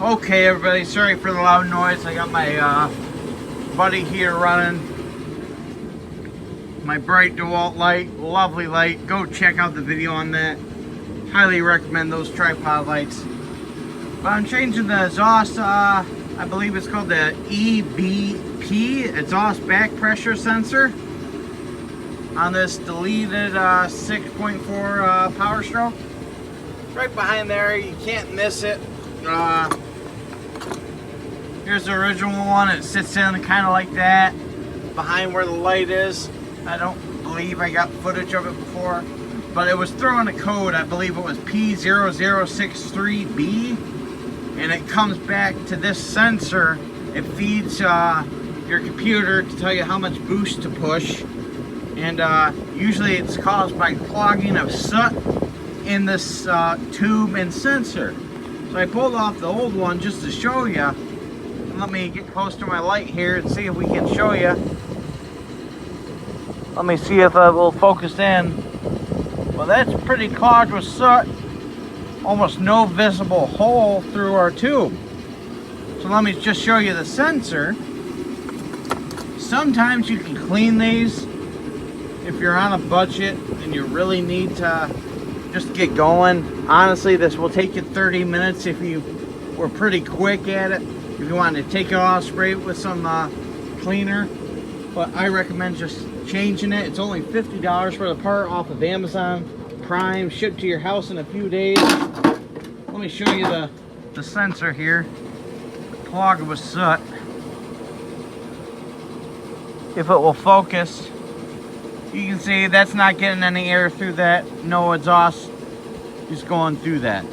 Okay, everybody, sorry for the loud noise. I got my buddy here running my bright DeWalt light, lovely light. Go check out the video on that. Highly recommend those tripod lights. But I'm changing the exhaust, I believe it's called the EBP, exhaust back pressure sensor, on this deleted 6.4 Powerstroke. Right behind there, you can't miss it. Here's the original one. It sits in kind of like that, behind where the light is. I don't believe I got footage of it before, but it was throwing a code. I believe it was P006B, and it comes back to this sensor. It feeds your computer to tell you how much boost to push, and usually it's caused by clogging of soot in this tube and sensor. So I pulled off the old one just to show you. Let me get close to my light here and see if we can show you. Let me see if it will focus in. Well, that's pretty clogged with soot. Almost no visible hole through our tube. So let me just show you the sensor. Sometimes you can clean these if you're on a budget and you really need to just get going. Honestly, this will take you 30 minutes if you were pretty quick at it. If you want to take it off, spray it with some cleaner. But I recommend just changing it. It's only $50 for the part off of Amazon Prime, shipped to your house in a few days. Let me show you the sensor here. Clogged with soot. If it will focus, you can see that's not getting any air through that. No exhaust is going through that.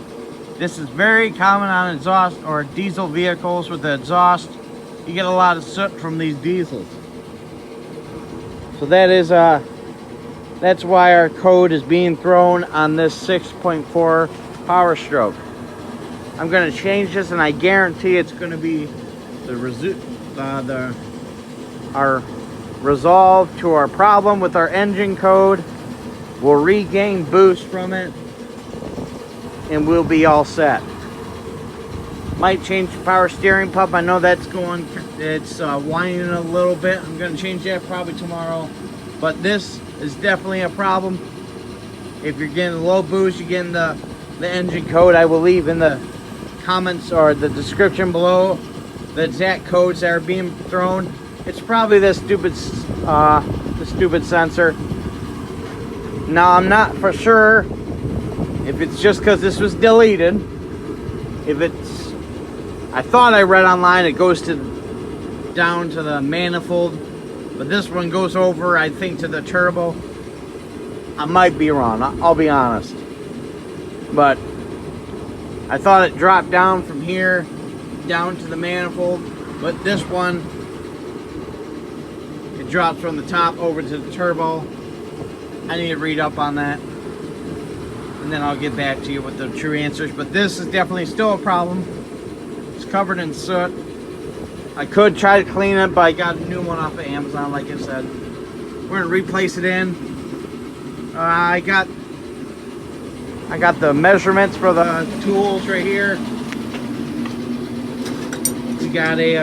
This is very common on exhaust or diesel vehicles with the exhaust. You get a lot of soot from these diesels. So that is that's why our code is being thrown on this 6.4 Powerstroke. I'm going to change this, and I guarantee it's going to be our resolve to our problem with our engine code. We'll regain boost from it, and we'll be all set. Might change the power steering pump. I know that's going, it's whining a little bit. I'm going to change that probably tomorrow. But this is definitely a problem. If you're getting low boost, you're getting the engine code. I will leave in the comments or the description below the exact codes that are being thrown. It's probably this stupid sensor. Now, I'm not for sure if it's just because this was deleted. If it's, I thought I read online it goes down to the manifold, but this one goes over, I think, to the turbo. I might be wrong, I'll be honest. But I thought it dropped down from here down to the manifold, but this one, it drops from the top over to the turbo. I need to read up on that, and then I'll get back to you with the true answers. But this is definitely still a problem. It's covered in soot. I could try to clean it, but I got a new one off of Amazon, like I said. We're gonna replace it in. I got the measurements for the tools right here. We got a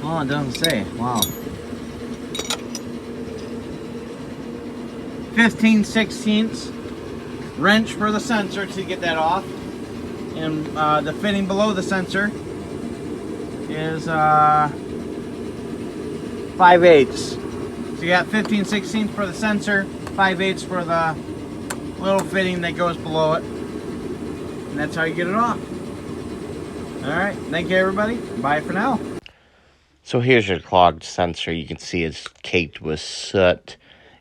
oh, it doesn't say. Wow. 15/16 wrench for the sensor to get that off, and the fitting below the sensor is 5/8. So you got 15/16 for the sensor, 5/8 for the little fitting that goes below it, and that's how you get it off. All right, thank you everybody. Bye for now. So here's your clogged sensor. You can see it's caked with soot,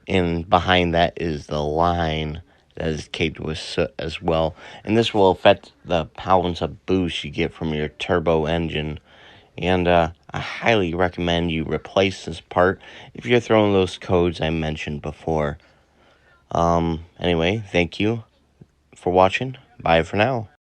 and behind that is the line that is caked with soot as well. And this will affect the pounds of boost you get from your turbo engine. And I highly recommend you replace this part if you're throwing those codes I mentioned before. Anyway, thank you for watching. Bye for now.